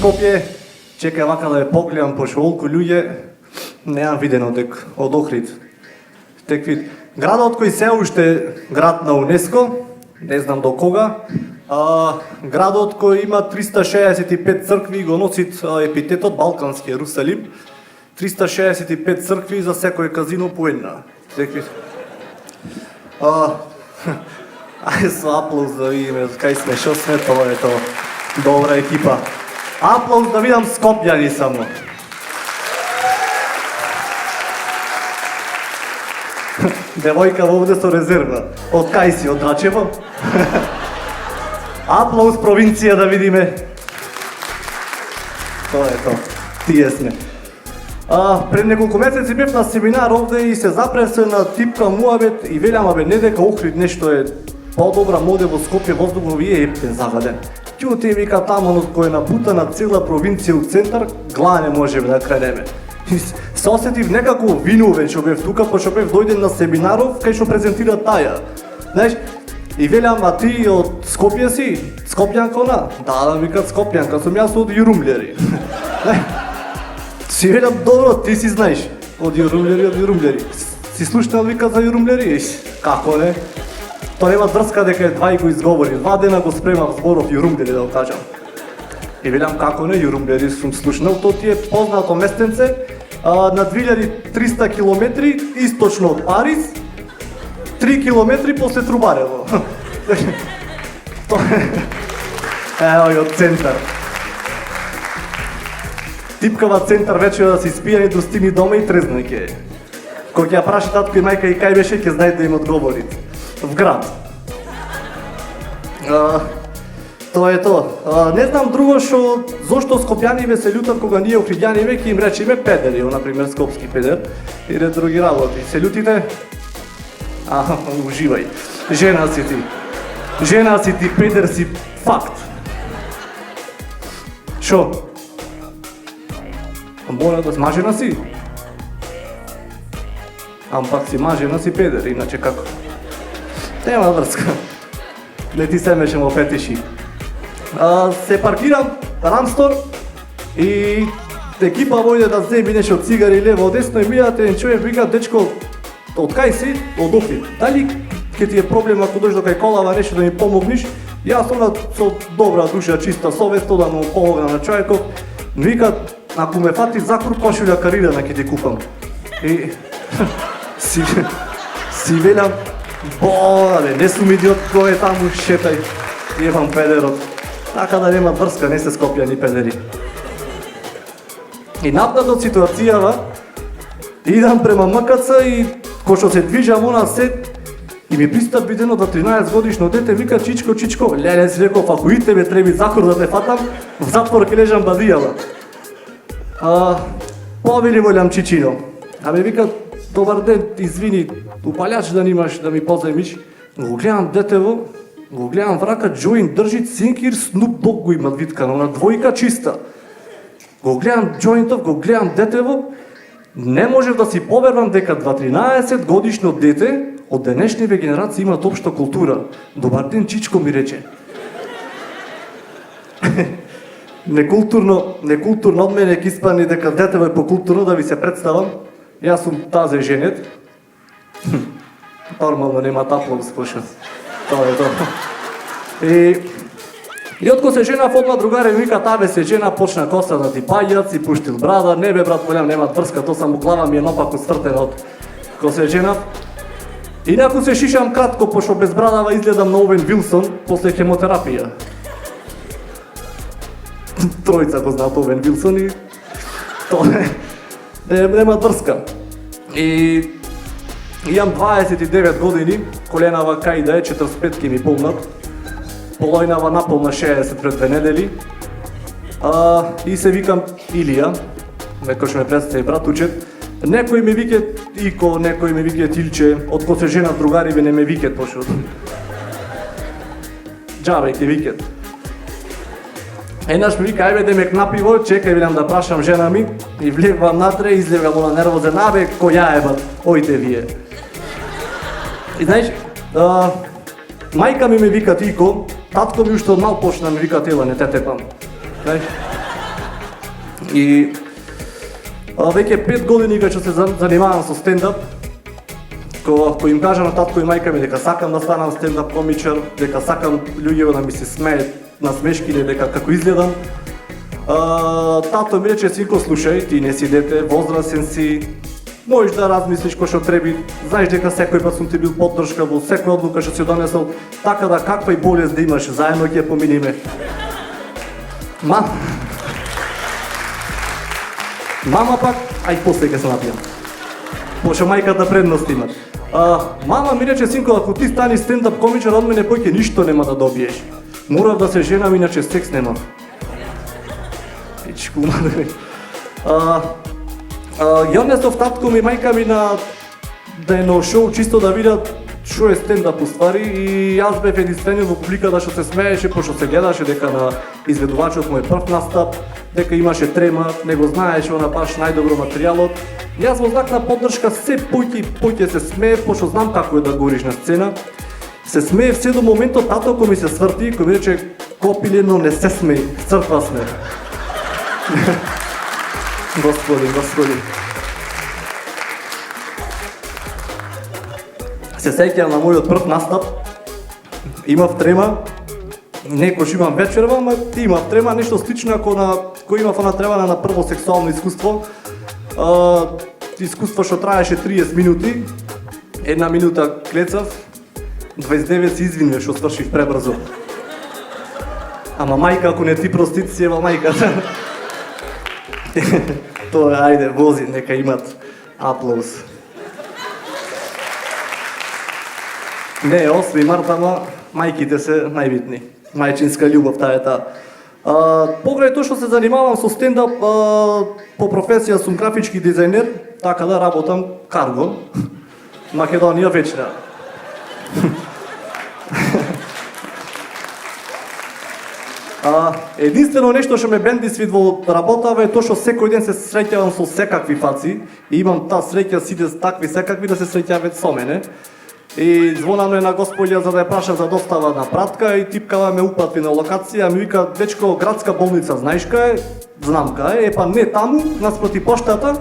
Скопје, чекај вака да ја погледам, пошто олку луѓе неам видено од Охрид. Текви градот кој се уште град на УНЕСКО, не знам до кога, градот кој има 365 цркви го носи епитетот Балкански Јерусалим, 365 цркви за секој казино по една. Текви. Ајде со аплауз да видиме кај сме, шо сме, тоа е тоа. Добра екипа. Аплауз да видам скопјани само. Девојка овде со резерва. Од кај си, од Рачево? Аплауз провинција да видиме. Тоа е тоа. Тие сме. Пред неколку месеци бев на семинар овде и се запрев се на типка муабет и велам, абе, не дека Охрид нешто е подобра моде во Скопје, воздухот ви е ептен загаден. Ќути вика таму кој е напутана цела провинција у центар, глане можеме да кренеме. И се осетив некако виновен што бев тука, пошто бев дојден на семинаров кај што презентира таја. Знаеш, и велам, а ти од Скопје си? Скопјанкона? Да, викат Скопјанка, сум јас од Јурумљери. Си велам, добро, ти си знаеш. Од Јурумљери. Си слушнал вика за Јурумљери? Како не? Тоа нема дрска дека е два и го изговори. 2 дена го спремав зборов Јурумљери да го кажам. И велам, како не, Јурумљери сум слушнал, тоа ти е познато местенце на 2300 километри источно од Париз, 3 километри после Трубарево. Ево и од центар. Типкава центар вече да си спијани до стигни дома и трезнај ке. Кој ќе ја праша татко и мајка и кај беше, ќе знае да им одговори. В град. Тоа е тоа. Не знам друго што зошто скопјани се љутат кога ние охриѓани веќе им речеме педери, например скопски педер или други работи. Се љутите? Уживај. Жена си ти. Жена си ти, педер си, факт. Шо? Мора да мажена си? Пак си мажена си педер, иначе како? Нема врска. Не ти се мешемо фетиши. Се паркирам, Рамстор и екипа војде да земи нешто цигари лево десно и мијат еден човек вика, дечко, од кај си? Од Охрид. Дали ќе ти е проблем ако дојдеш до кај колава нешто да ми помогнеш? Јас она со добра душа, чиста совест, да му помогна на човеков. Вика, ако ме фати закур, кошуља карирана ќе ти купам. И си велам, бе, не сум идиот, кој е таму, шетај, јебам педерот. Така да нема врска, не се скопјани педери. И напред од ситуацијава, идам према МКЦ и кој што се движам она сет, и ми пристапи едно до 13 годишно дете, вика, чичко, леле си реков, ако и тебе треби закур да те фатам, в затвор ке лежам бадијала. Повели волјам чичино. Абе вика, добар ден, извини, упалјач да немаш да ми позајмиш. Го гледам детево, го гледам врака, джоин држи цинкир, Snoop Dogg го има виткано, на двојка чиста. Го гледам джоинтов, го гледам детево, не можев да си повервам дека 13 годишно дете од денешниве генерации имаат општа култура. Добар ден, чичко, ми рече. Некултурно од мене ќе испадне дека детево е покултурно, да ви се представам. Јас сум тазе женет. Нормално нема аплауз, слушам. Тоа е тоа. И откој се жена, одма другаре вика, табе се жена, почна коса да ти паѓат, си пуштил брада, не бе брат, волјам, нема врска, тоа само глава ми е напако стртена од кој се жена. Инаку се шишам кратко, пошто без брадава изгледам на Овен Вилсон после хемотерапија. Тројца го знаат Овен Вилсон и тоа нема врска. И имам 29 години, коленава кај да е, 45 ки ми помнат. Полојнава наполна 60 пред 2 недели. И се викам Илија, некој што ме представи братучет. Некој ме вике Ико, некој ме вике Тилче, од кој се жена другари не ме викет пошто. Џабе ќе викет. Еднаш ми вика, ајде демек напиво, чекај, велам да прашам жена ми, и влегвам натре, излегам она нервозен, абе, кој ја ебат, ојте вие. И знаеш, мајка ми ме вика Тико, татко ми уште од мал почна ми вика Тела, не те тепам. Знаеш, И веќе 5 години кога што се занимавам со стендап, кога им кажа на татко и мајка ми дека сакам да станам стендап комичар, дека сакам луѓето да ми се смеат на смешките, дека како изгледам, тато ми рече: синко, слушај, ти не си дете, возрастен си, можеш да размислиш кој што треби, знаеш дека секој пат сум ти бил поддршка во секоја одлука што си донесол, така да каква и болест да имаш, заедно ќе поминиме. Мама пак, ај после ќе се напијам. Пошто мајката предност има. Мама ми рече: синко, ако ти стани стендап комичар, од мене поќе ништо нема да добиеш. Морав да се женам, иначе секс немав. Пичку, мадре. Ја несов татко ми, мајка ми да едно шоу, чисто да видат што е стендап уствари, и јас бев единствениот во публиката што се смееше, пошто се гледаше дека на изведувачот му е прв настап, дека имаше трема, не го знаеше она баш најдобро материјалот. Јас во знак на поддршка се поќе се смее, пошто знам како е да гориш на сцена. Се смее все до моментот тато кој ми се сврти, кој ми рече: Копилено, не се смеј, црква сме. Господи. Се сеќавам на мојот прв настап, имав трема, некош имам вечерва, ама имав трема, нешто слично ако кој имав она требана на прво сексуално искуство. Искуство што траеше 30 минути, 1 минута клецав, 29 се извинуваш што свршив пребрзо. Ама мајка, ако не ти простит, си ева мајката. Тоа, ајде, вози, нека имат аплауз. Не, 8 март, ама мајките се најбитни. Мајчинска љубов, таа е таа. Покрај тоа што се занимавам со стендап, по професија сум графички дизајнер, така да работам карго. Македонија вечера. Единствено нешто што ме бенди свит во работава е тоа што секој ден се среќавам со секакви фаци и имам таа среќа сите такви секакви да се среќаваат со мене. И звонам на господја за да ја прашам за достава на пратка и типкава ме упатви на локација, ми вика: дечко, градска болница, знаеш кај е? Знам кај е, па не таму, наспроти поштата,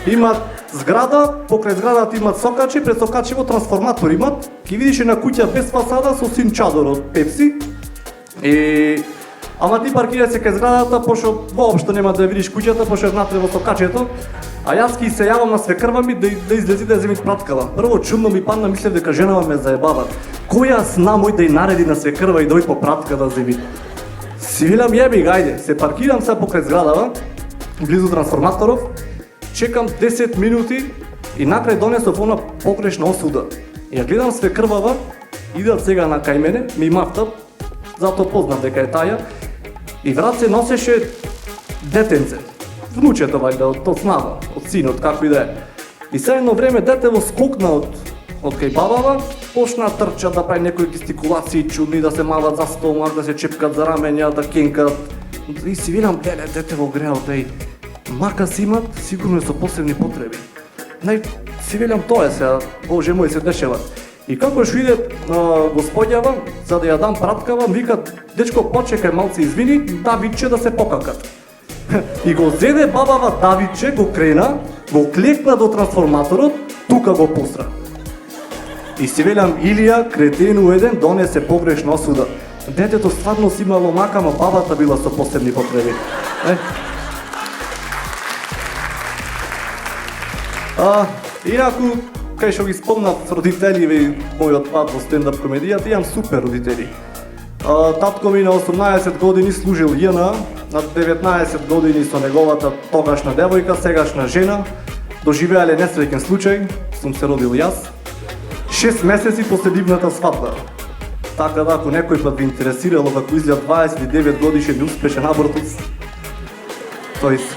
имат зграда, покрај зградата имат сокачи, пред сокачиво трансформатор имат, ќе видиш на куќа без фасада со син чадор од Пепси. Ама ти паркира се кај зградата, пошто воопшто нема да ја видиш куќата, пошто е внатре во сокачето. А јас ки се јавам на свекрва ми да излези да ја земи праткава. Прво чудно ми падна, мислев дека женава ме заебава. Која сна мој да ја нареди на свекрва и дој по пратка да земи? Си велам: јеби га, ајде, се паркирам се покрај зградава, близу трансформаторов, чекам 10 минути и накрај донесов она погрешна осуда. Ја гледам свекрвава, идат сега на кај мене, ми мафтат, затоа познав дека е таја, и врат се носеше детенце. Внучето вајда од снава, од синот, како и да е. И се едно време детево скокна од кај бабава, почна трчат да прави некои гестикулации чудни, да се мават за стомак, да се чепкат за раменја, да кенкат. И си видам: леле, детево греал, мака си имат, сигурно е со посебни потреби. Си велам: тоа е сега, боже мој, се дешава. И како што иде господјава, за да ја дам праткава, вика: дечко, почекај малце, извини, Давидче да се покакат. И го зеде бабава Давидче, го крена, го клекна до трансформаторот, тука го посра. И си велам: Илија, кретен еден, донесе погрешна осуда. Детето стварно си имало мака, ама бабата била со посебни потреби. Инаку, кај што ги спомнав родителиве и мојот пат во стендап комедијата, имам супер родители. Татко ми на 18 години служил ЈНА, на 19 години со неговата тогашна девојка, сегашна жена, доживеале несреќен случај, сум се родил јас, 6 месеци после нивната свадба. Така да, ако некој пат ви интересирало како изгледа 29 годишен и успешен абортус, тој се.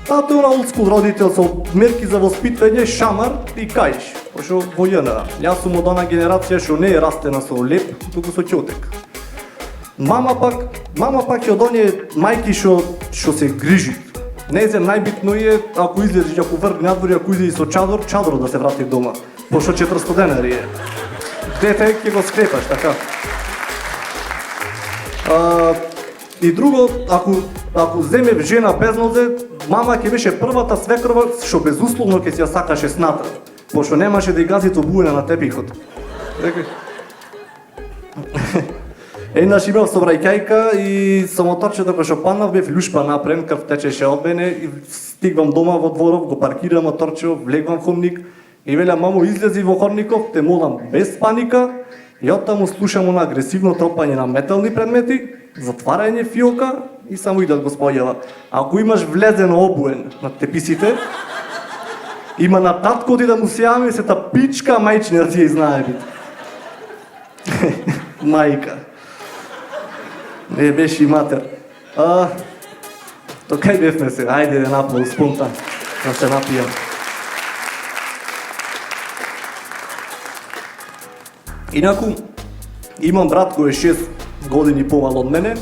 Тато е на олдскул родител со мерки за воспитвање, шамар и каиш, пошто во ЈНА. Јас сум од она генерација што не е растена со леп, туку со ќотек. Мама пак е од оние мајки што се грижи. Не знам, најбитно е ако излезеш, ако врви надвор, ако излезеш со чадор да се врати дома, пошто 400 денари е. Дете ќе го скрепаш, така. И друго, ако ако земе жена без нозе, мама ќе беше првата свекрва што безусловно ќе си ја сакаше сната, пошто немаше да ја гази обуена на тепихот. Еднаш имав собраќајка и со моторчето кога што паднав бев лушпа напрен, крв течеше од мене и стигвам дома во дворов, го паркирам моторчето, влегвам ходник и велам мамо излези во ходников, те молам без паника и оттаму слушам на агресивно тропање на метални предмети, затварање фиока и само идат го спојава. Ако имаш влезено обуен на теписите, има на татко ти да му се јави се та пичка мајчина ти ја знае бит. Мајка. Не беше и матер. То кај бевме се? Ајде да напол спонтан, да се напијам. Инаку, имам брат кој е 6 години помал од мене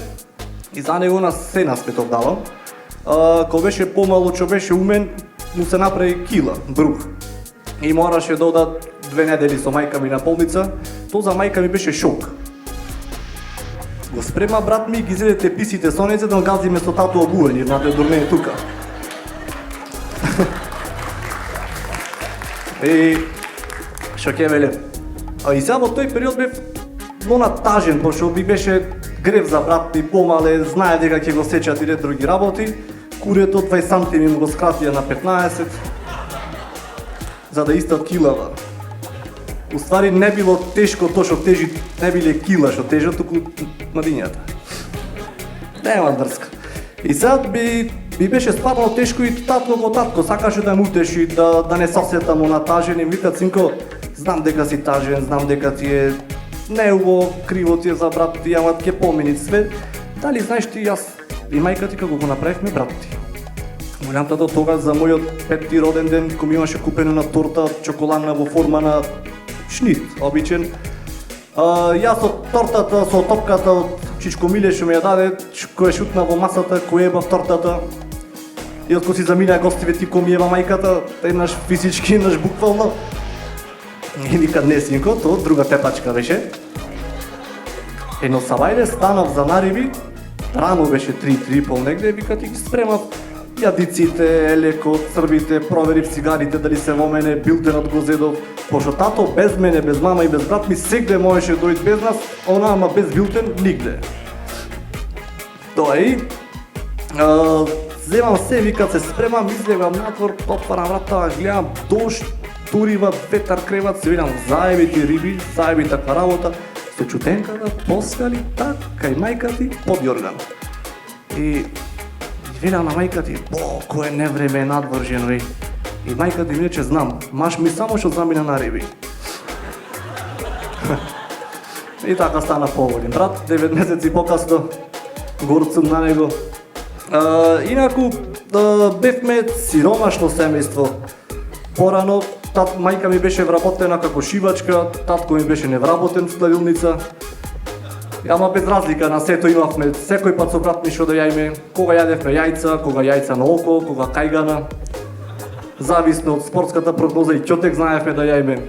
и за него нас се наспетов давам. Кој беше помало, што беше умен, му се направи кила, брух. И мораше да одат 2 недели со мајка ми на болница, то за мајка ми беше шок. Го спрема брат ми, ги зеде теписите со нејзе да газиме со тато обуени, знаете, дурне тука. И што ќе веле. И сега во тој период бев много натажен, пошто би беше грев за брат ми, помале, знае дека ќе го сечат и ред други работи. Курето 20 сантими му го скратија на 15, за да истат килава. Уствари не било тешко тоа што тежи, не биле кила што тежат, туку мадињата. Нема дрска. И сега би беше стварно тешко и татко сакаше да ме утеши, да не сосетам натажен и вика синко, знам дека си тажен, знам дека ти е неубаво, криво ти е за брат ти, ама ќе помени све. Дали знаеш ти јас и мајка ти како го направивме брат ти? Голям тато тогаш за мојот 5-ти роден ден, кој ми имаше купено на торта чоколадна во форма на шнит, обичен. Јас од тортата со топката од Чичко Миле што ми ја даде, кој шутна во масата, кој еба тортата. И откој си замина гостиве ти кој ми еба мајката, еднаш физички, еднаш буквално. И никад не синко, тоа друга тепачка беше. Едно сабајле станав за нариби, рано беше 3-3,5 негде, вика ти ги спремав јадиците, лекот, црбите, проверив цигарите дали се во мене, билтенот го зедов, пошто тато без мене, без мама и без брат ми сегде можеше дојд без нас, она ама без билтен нигде. Тоа и земам се, вика се спремам, излегам надвор, отварам врата, гледам дожд, турива, ветар, креват, се видам заебити риби, заеби таква работа, со чутенката, поскали, така и мајка ти под јорган. И велам на мајка ти, кој е невреме надвор жено и мајка ти ми рече, знам, маш ми само што замина на риби. И така стана поволен брат, 9 месеци покасно, горцум на него. Инаку, бевме сиромашно семејство. Порано, мајка ми беше вработена како шивачка, татко ми беше невработен в складилница. Ама без разлика на сето имавме секој пат со брат ми што да јајме, кога јадевме јајца, кога јајца на око, кога кајгана. Зависно од спортската прогноза и ќотек знаевме да јајме.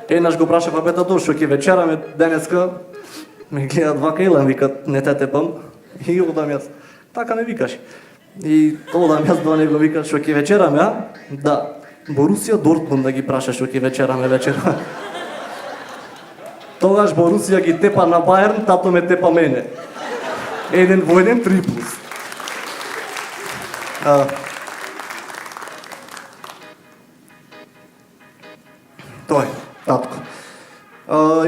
Еднаш го прашав бе тато што ќе вечераме денеска, ме гледат вака илам, викат не те тепам и одам јас. Така не викаш. И одам јас до него, викат што ќе вечераме, а? Да. Борусија Дортмунд да ги праша што ќе вечераме вечера. Тогаш Борусија ги тепа на Бајерн, тато ме тепа мене. 1-1, 3+. Тој, татко.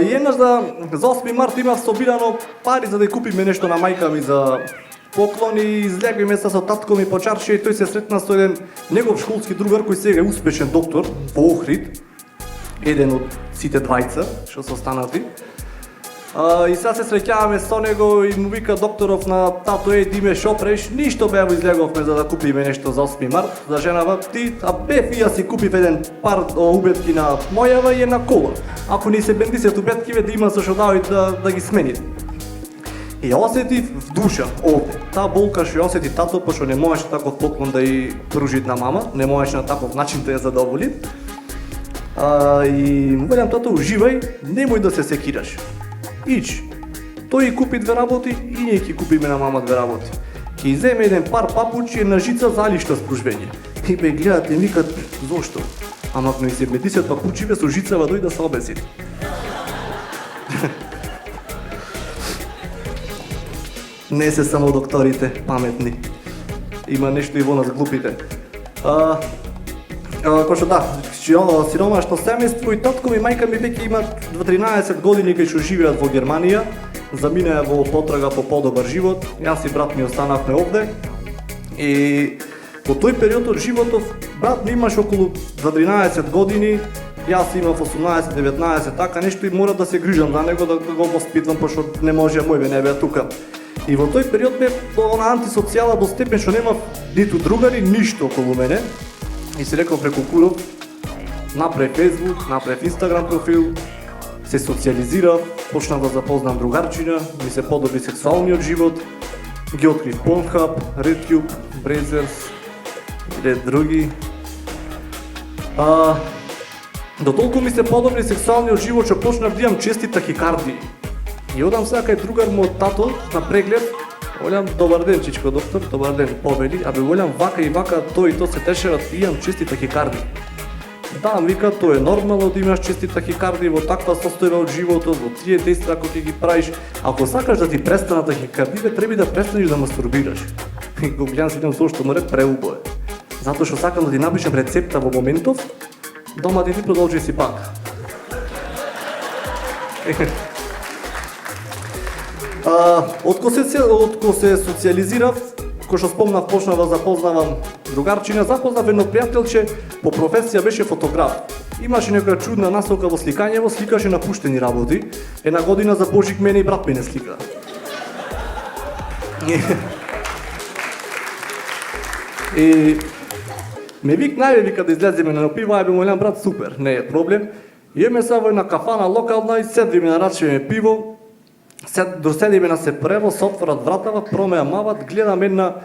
И еднаш за 8 март имав собирано пари за да купиме нешто на мајка ми за поклон и излегваме се со татко ми по чаршија и тој се сретна со еден негов школски другар кој сега е успешен доктор во Охрид. Еден од сите двајца што се останати. И сега се среќаваме со него и му вика докторов на тато диме шо преш, ништо бево излеговме за да купиме нешто за 8 март за женава ти, а бев и јас си купив еден пар убетки на мојава и една кола. Ако ни се бендисет убетки да има со што да ги смени. И осетив в душа овде, таа болка што ја осети тато, пошто не можеше таков поклон да ја пружи на мама, не можеше на таков начин да ја задоволи. И му велам тато, уживај, немој да се секираш. Ич, тој купи 2 работи и ние ќе купиме на мама 2 работи. и земе еден пар папучи и ножица залишта спружвење. И ме гледат и викат, зошто? Ама ако ни се 10 папучиве со жицава дојде да се обесити. Не се само докторите паметни. Има нешто и во нас глупите. Кој што да, сиромашно семејство и татко ми и мајка ми веќе имат 13 години кај што живеат во Германија, заминаа во потрага по подобар живот. Јас и брат ми останавме овде. И во тој период од животов брат ми имаше околу 13 години, јас имав 18-19, така нешто и мора да се грижам за него, да го воспитвам, пошто не може мојве не беа тука. И во тој период бев на антисоцијала до степен што немав ниту другари, ништо околу мене. И си реков преку Куров, направив Facebook, направив Instagram профил, се социализирав, почнав да запознам другарчина, ми се подобри сексуалниот живот, ги открив Pornhub, RedTube, Brazzers и други. До толку ми се подобри сексуалниот живот што почнав да имам чести тахикардии. И одам сега кај другар мојот тато на преглед, волам добар ден чичко доктор, добар ден повели, абе волам вака и вака, тој и то се тешерат, имам чести тахикардии. Да, вика, тоа е нормално да имаш чести тахикардии во таква состојба од животот, во тие дејства кои ќе ги правиш. Ако сакаш да ти престанат тахикардиите, треба да престанеш да мастурбираш. И го гледам си идам со што море преубое. Затоа што сакам да ти напишам рецепта во моментов, дома ти продолжи си пак. Откако се социализирав, кој што спомнав, почнав да запознавам другарчина, запознав едно пријателче, по професија беше фотограф. Имаше некоја чудна насока во сликањево, сликаше напуштени работи. Една година за Божик мене и брат ми не слика. И ме викна, вика да излеземе на пиво, ајбе молам брат, супер, не е проблем. Иеме са во една кафана локална и седиме на рачиме пиво. Доседиме на се прево, се отворат вратава, промеа мават, гледам една,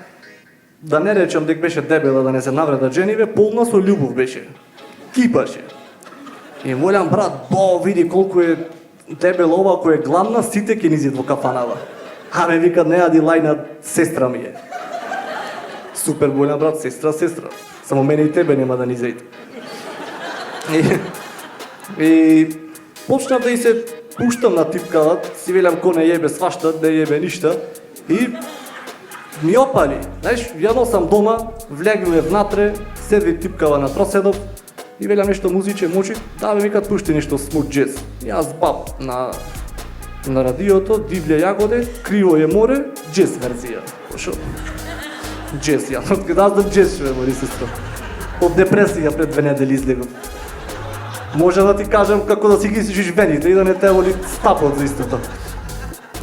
да не речам дека беше дебела, да не се навредат жениве, полна со љубов беше. Кипаше. И молам брат, види колку е дебела ова, кој е гладна, сите ќе низид во кафанава. Абе вика, не јади лајна, сестра ми е. Супер, молам брат, сестра. Само мене и тебе нема да низид. И почнав да и се пуштам на типкава, си велям ко не јебе свашта, не јебе ништа. И ми опали. Знаеш, ја носам дома, влегуве внатре, седви типкава на проседов и велям нешто музиче мочи, да бе викат пушти нешто смут джез. Јас баб на радиото, Дивле јагоде, Криво е море, джез верзија. Шо? Джез, ја откадаздам джез шо мори сестро. Од депресија пред 2 недели излегов. Може да ти кажам како да си ги исушиш вените и да не те воли стапот за истото.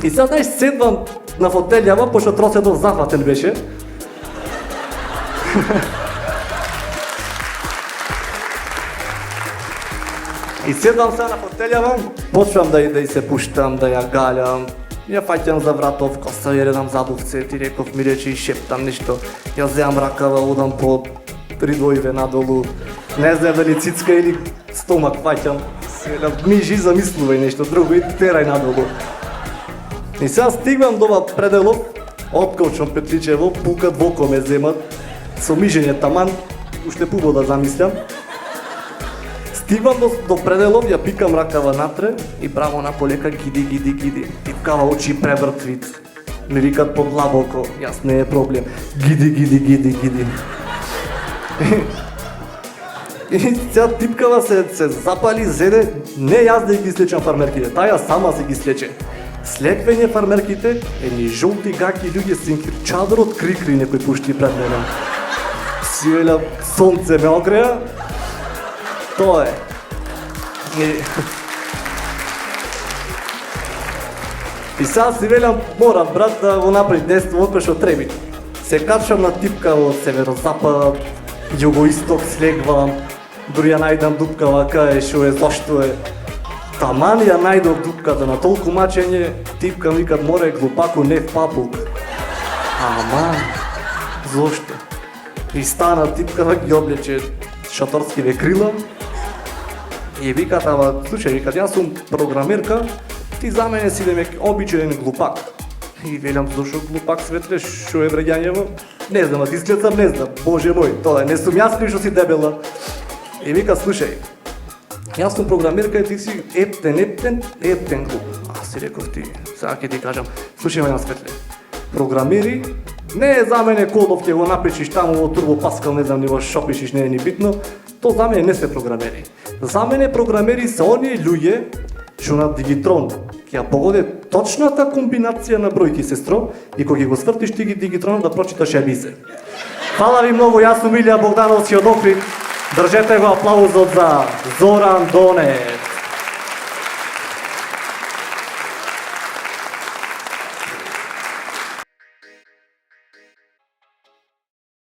И сега, знаеш, седвам на фотелјава, пошто троседов зафатен беше. И седвам сега на фотелјава, почвам да и се пуштам, да ја галјам. Ја фаќам за вратов, коса ја редам задувце, ти реков ми рече и шептам нешто. Ја земам ракава, одам по придвоиве надолу. Не знам дали цицка или стомак фаќам. Мижи, замислувај нешто друго и терај надолу. И сега стигвам до ова пределов, откочам Петличево, пукат воко ме земат, со мижење таман, уште пубо да замислям. Стигвам до пределов, ја пикам ракава натре и право на полека гиди. Типкава очи превртвит. Ми викат подлабоко, јас не е проблем. Гиди. И сега типкава се запали, зеде, не јас да ги слечам фармерките, таја сама се ги слече. Слеквење фармерките, едни жолти гаки луѓе синкир чадор од крикри некој пушти пред мене. Сијела сонце ме огреа, тоа е. И сега си велам, морам брат да го направи дејство од што треби. Се качвам на типка од северозапад, југоисток слегвам, дури ја најдам дупкава кај шо е, зашто е. Таман ја најдов дупката на толку мачење, типка викат море глупако не папук. Аман, зошто? И стана типкава ги облече шаторскиве крила и викат, ама слушај, викат, јас сум програмерка, ти за мене си демек обичаен глупак. И велам, зашо глупак Светле, шо е вреѓањево? Не знам, ти изгледам, не знам, боже мој, тоа не сум јас кој што си дебела. И вика, слушај, јас сум програмерка и ти си ептен глуп. Аз си реков ти, сега ќе ти кажам, слушај ме на Светле, програмери, не е за мене кодов ќе го напишиш таму во Turbo Pascal, не знам ни во што пишиш, не е ни битно, то за мене не се програмери. За мене програмери се оние луѓе што на Дигитрон ќе ја погоде точната комбинација на бројки, сестро, и кога ги го свртиш ти ги Дигитрон да прочиташ ебизе. Фала ви многу, јас сум Илија Богдановски од Охрид. Држете го аплаузот за Зоран Доне.